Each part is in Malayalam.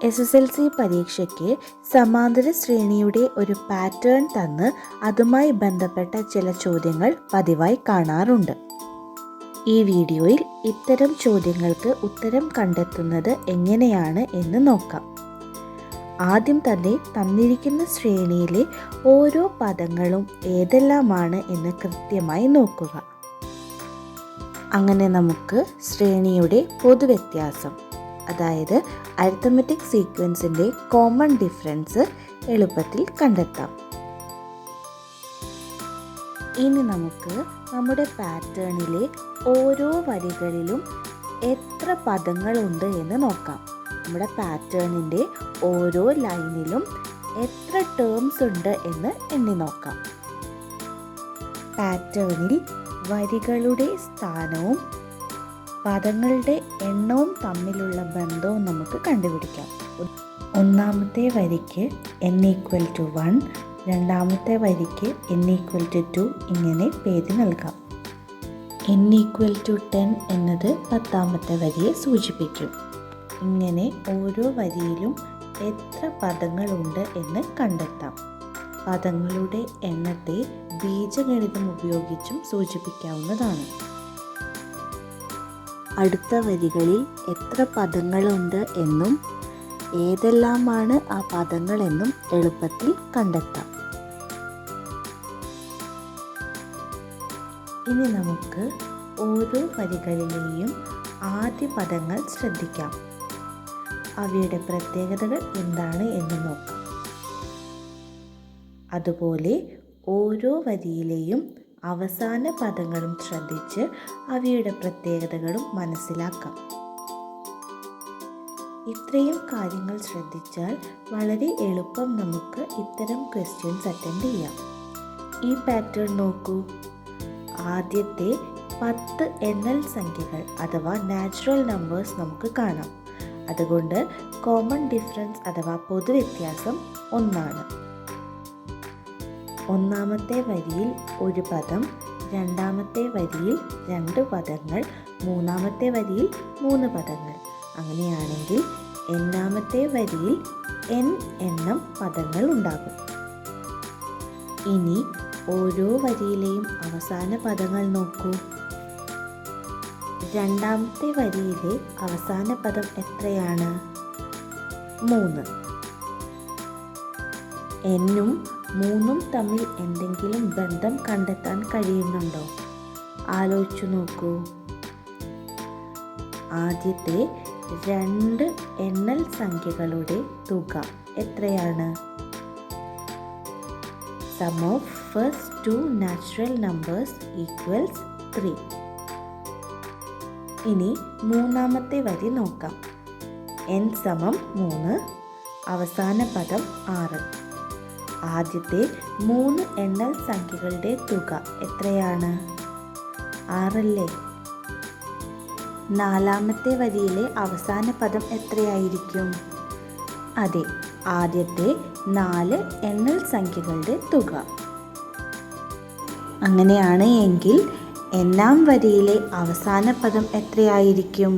SSLC പരീക്ഷയ്ക്ക് സമാന്തര ശ്രേണിയുടെ ഒരു പാറ്റേൺ തന്ന് അതുമായി ബന്ധപ്പെട്ട ചില ചോദ്യങ്ങൾ പതിവായി കാണാറുണ്ട്. ഈ വീഡിയോയിൽ ഇത്തരം ചോദ്യങ്ങൾക്ക് ഉത്തരം കണ്ടെത്തുന്നത് എങ്ങനെയാണ് എന്ന് നോക്കാം. ആദ്യം തന്നെ തന്നിരിക്കുന്ന ശ്രേണിയിലെ ഓരോ പദങ്ങളും ഏതെല്ലാമാണ് എന്ന് കൃത്യമായി നോക്കുക. അങ്ങനെ നമുക്ക് ശ്രേണിയുടെ പൊതുവ്യത്യാസം, അതായത് അരിത്തമെറ്റിക് സീക്വൻസിൻ്റെ കോമൺ ഡിഫറൻസ് എളുപ്പത്തിൽ കണ്ടെത്താം. ഇനി നമുക്ക് നമ്മുടെ പാറ്റേണിലെ ഓരോ വരികളിലും എത്ര പദങ്ങളുണ്ട് എന്ന് നോക്കാം. നമ്മുടെ പാറ്റേണിൻ്റെ ഓരോ ലൈനിലും എത്ര ടേംസ് ഉണ്ട് എന്ന് എണ്ണി നോക്കാം. പാറ്റേണിൽ വരികളുടെ സ്ഥാനവും പദങ്ങളുടെ എണ്ണവും തമ്മിലുള്ള ബന്ധവും നമുക്ക് കണ്ടുപിടിക്കാം. ഒന്നാമത്തെ വരിക്ക് n=1, രണ്ടാമത്തെ വരിക്ക് n=2 ഇങ്ങനെ പേര് നൽകാം. n=10 എന്നത് 10ാമത്തെ വരിയെ സൂചിപ്പിക്കും. ഇങ്ങനെ ഓരോ വരിയിലും എത്ര പദങ്ങളുണ്ട് എന്ന് കണ്ടെത്താം. പദങ്ങളുടെ എണ്ണത്തെ ബീജഗണിതം ഉപയോഗിച്ചും സൂചിപ്പിക്കാവുന്നതാണ്. അടുത്ത വരികളിൽ എത്ര പദങ്ങളുണ്ട് എന്നും ഏതെല്ലാമാണ് ആ പദങ്ങളെന്നും എളുപ്പത്തിൽ കണ്ടെത്താം. ഇനി നമുക്ക് ഓരോ വരികളിലെയും ആദ്യ പദങ്ങൾ ശ്രദ്ധിക്കാം. അവയുടെ പ്രത്യേകതകൾ എന്താണ് എന്ന് നോക്കാം. അതുപോലെ ഓരോ വരിയിലെയും അവസാന പദങ്ങളും ശ്രദ്ധിച്ച് അവയുടെ പ്രത്യേകതകളും മനസ്സിലാക്കാം. ഇത്രയും കാര്യങ്ങൾ ശ്രദ്ധിച്ചാൽ വളരെ എളുപ്പം നമുക്ക് ഇത്തരം ക്വസ്റ്റ്യൻസ് അറ്റൻഡ് ചെയ്യാം. ഈ പാറ്റേൺ നോക്കൂ. ആദ്യത്തെ 10 NL സംഖ്യകൾ അഥവാ നാച്ചുറൽ നമ്പേഴ്സ് നമുക്ക് കാണാം. അതുകൊണ്ട് കോമൺ ഡിഫറൻസ് അഥവാ പൊതുവ്യത്യാസം 1 ആണ്. ഒന്നാമത്തെ വരിയിൽ ഒരു പദം, രണ്ടാമത്തെ വരിയിൽ 2 പദങ്ങൾ, മൂന്നാമത്തെ വരിയിൽ 3 പദങ്ങൾ. അങ്ങനെയാണെങ്കിൽ n-ാമത്തെ വരിയിൽ n എണ്ണം പദങ്ങൾ ഉണ്ടാകും. ഇനി ഓരോ വരിയിലെയും അവസാന പദങ്ങൾ നോക്കൂ. രണ്ടാമത്തെ വരിയിലെ അവസാന പദം എത്രയാണ്? 3. n-ഉം 3-ഉം തമ്മിൽ എന്തെങ്കിലും ബന്ധം കണ്ടെത്താൻ കഴിയുന്നുണ്ടോ? ആലോചിച്ചു നോക്കൂ. ആദ്യത്തെ 2 NL സംഖ്യകളുടെ തുക എത്രയാണ്? Sum of first 2 natural numbers equals 3. ഇനി മൂന്നാമത്തെ വരി നോക്കാം. n=3, അവസാന പദം 6. ആദ്യത്തെ 3 NL സംഖ്യകളുടെ തുക എത്രയാണ്? 6 അല്ലേ? നാലാമത്തെ വരിയിലെ അവസാന പദം എത്രയായിരിക്കും? അതെ, ആദ്യത്തെ 4 NL സംഖ്യകളുടെ തുക. അങ്ങനെയാണ് എങ്കിൽ n-ാം വരിയിലെ അവസാന പദം എത്രയായിരിക്കും?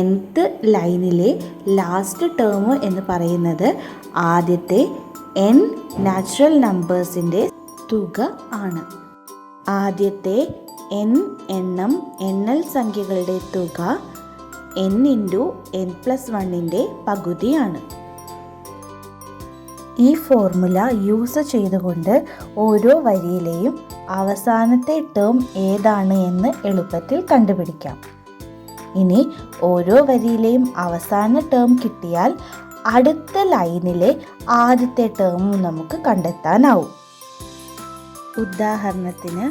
nth ലൈനിലെ ലാസ്റ്റ് ടേം എന്ന് പറയുന്നത് ആദ്യത്തെ n നാച്ചുറൽ നമ്പേഴ്സിൻ്റെ തുക ആണ്. ആദ്യത്തെ n എണ്ണം NL സംഖ്യകളുടെ തുക n×n+1ൻ്റെ പകുതിയാണ്. ഈ ഫോർമുല യൂസ് ചെയ്തുകൊണ്ട് ഓരോ വരിയിലെയും അവസാനത്തെ ടേം ഏതാണ് എന്ന് എളുപ്പത്തിൽ കണ്ടുപിടിക്കാം. ഇനി ഓരോ വരിയിലെയും അവസാന ടേം കിട്ടിയാൽ അടുത്ത ലൈനിലെ ആദ്യത്തെ ടേമും നമുക്ക് കണ്ടെത്താനാവും. ഉദാഹരണത്തിന്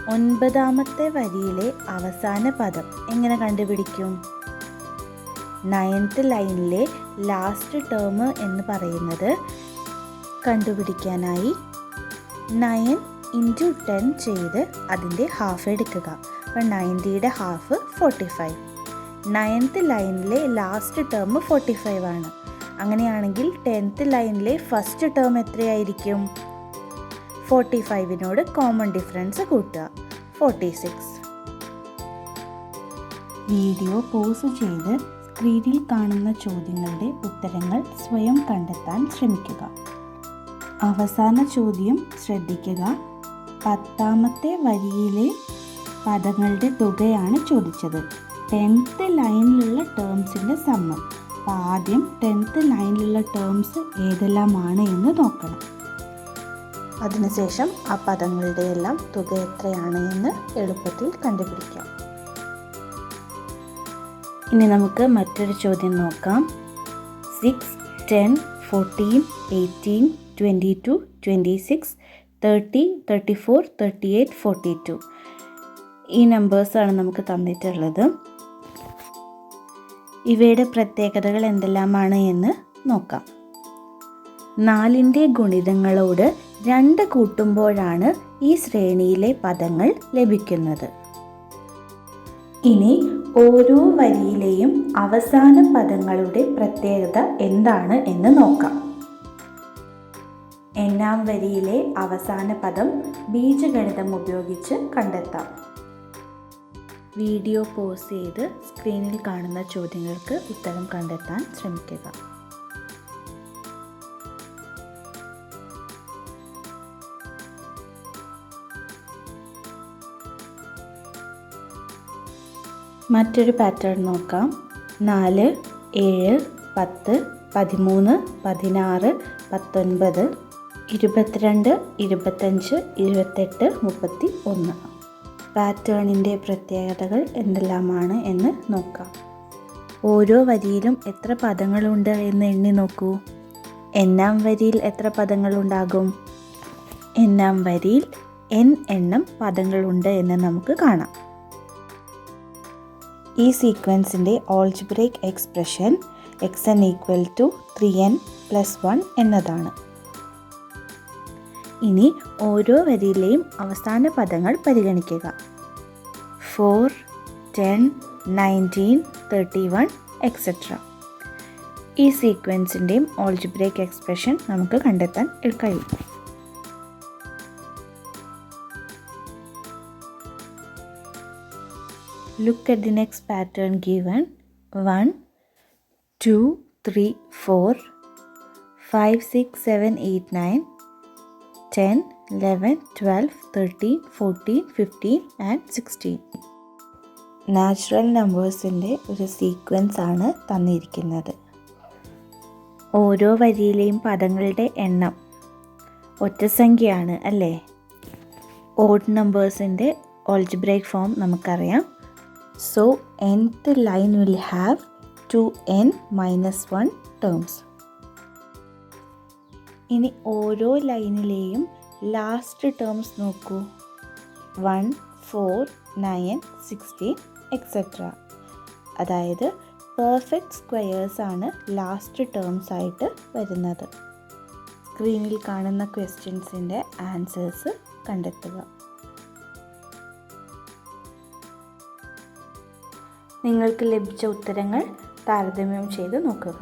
9ാമത്തെ വരിയിലെ അവസാന പദം എങ്ങനെ കണ്ടുപിടിക്കും? 9th ലൈനിലെ ലാസ്റ്റ് ടേം എന്ന് പറയുന്നത് കണ്ടുപിടിക്കാനായി 9×10 ചെയ്ത് അതിൻ്റെ ഹാഫ് എടുക്കുക. അപ്പോൾ 90യുടെ ഹാഫ് 45. 9th ലൈനിലെ ലാസ്റ്റ് ടേം 45 ആണ്. അങ്ങനെയാണെങ്കിൽ 10th ലൈനിലെ ഫസ്റ്റ് ടേം എത്രയായിരിക്കും? 45നോട് കോമൺ ഡിഫറൻസ് കൂട്ടുക, 46. വീഡിയോ പോസ് ചെയ്ത് സ്ക്രീനിൽ കാണുന്ന ചോദ്യങ്ങളുടെ ഉത്തരങ്ങൾ സ്വയം കണ്ടെത്താൻ ശ്രമിക്കുക. അവസാന ചോദ്യം ശ്രദ്ധിക്കുക. 10ാമത്തെ വരിയിലെ പദങ്ങളുടെ തുകയാണ് ചോദിച്ചത്. 10th ലൈനിലുള്ള ടേംസിൻ്റെ സമ്മം. അപ്പോൾ ആദ്യം 10th ലൈനിലുള്ള ടേംസ് ഏതെല്ലാമാണ് എന്ന് നോക്കണം. അതിനുശേഷം ആ പദങ്ങളുടെ എല്ലാം തുക എത്രയാണ് എന്ന് എളുപ്പത്തിൽ കണ്ടുപിടിക്കാം. ഇനി നമുക്ക് മറ്റൊരു ചോദ്യം നോക്കാം. 6, 10, 14, 18, 22, 26, 30, 34, 38, 42 ഈ നമ്പേഴ്സാണ് നമുക്ക് തന്നിട്ടുള്ളത്. ഇവയുടെ പ്രത്യേകതകൾ എന്തെല്ലാമാണ് എന്ന് നോക്കാം. 4ൻ്റെ ഗുണിതങ്ങളോട് 2 കൂട്ടുമ്പോഴാണ് ഈ ശ്രേണിയിലെ പദങ്ങൾ ലഭിക്കുന്നത്. ഇനി ഓരോ വരിയിലെയും അവസാന പദങ്ങളുടെ പ്രത്യേകത എന്താണ് എന്ന് നോക്കാം. n-ാം വരിയിലെ അവസാന പദം ബീജഗണിതം ഉപയോഗിച്ച് കണ്ടെത്താം. വീഡിയോ പോസ് ചെയ്ത് സ്ക്രീനിൽ കാണുന്ന ചോദ്യങ്ങൾക്ക് ഉത്തരം കണ്ടെത്താൻ ശ്രമിക്കുക. മറ്റൊരു പാറ്റേൺ നോക്കാം. 4, 7, 10, 13, 16, 19, 22, 25, 28, 31 പാറ്റേണിൻ്റെ പ്രത്യേകതകൾ എന്തെല്ലാമാണ് എന്ന് നോക്കാം. ഓരോ വരിയിലും എത്ര പദങ്ങളുണ്ട് എന്ന് എണ്ണി നോക്കൂ. n-ാം വരിയിൽ എത്ര പദങ്ങളുണ്ടാകും? n-ാം വരിയിൽ n എണ്ണം പദങ്ങളുണ്ട് എന്ന് നമുക്ക് കാണാം. ഈ സീക്വൻസിൻ്റെ ഓൾജിബ്രൈക് എക്സ്പ്രഷൻ xn = 3n + 1 എന്നതാണ്. ഇനി ഓരോ വരിയിലെയും അവസാന പദങ്ങൾ പരിഗണിക്കുക. 4, 10, 19, 31 etc. ഈ സീക്വൻസിൻ്റെയും ഓൾജിബ്രൈക് എക്സ്പ്രഷൻ നമുക്ക് കണ്ടെത്താൻ കഴിയും. Look at the next pattern given. 1, 2, 3, 4, 5, 6, 7, 8, 9, 10, 11, 12, 13, 14, 15 and 16. Natural നമ്പേഴ്സിൻ്റെ ഒരു സീക്വൻസ് ആണ് തന്നിരിക്കുന്നത്. ഓരോ വരിയിലെയും പദങ്ങളുടെ എണ്ണം ഒറ്റസംഖ്യയാണ് അല്ലേ? ഓഡ് നമ്പേഴ്സിൻ്റെ ഓൾജിബ്രൈക് ഫോം നമുക്കറിയാം. So nth line will have 2n - 1 terms. ഇനി ഓരോ ലൈനിലെയും ലാസ്റ്റ് ടേംസ് നോക്കൂ. 1, 4, 9, 16 etc. അതായത് പെർഫെക്റ്റ് സ്ക്വയേഴ്സ് ആണ് ലാസ്റ്റ് ടേംസ് ആയിട്ട് വരുന്നത്. സ്ക്രീനിൽ കാണുന്ന ക്വസ്റ്റ്യൻസിൻ്റെ ആൻസേഴ്സ് കണ്ടെത്തുക. നിങ്ങൾക്ക് ലഭിച്ച ഉത്തരങ്ങൾ താരതമ്യം ചെയ്ത് നോക്കുക.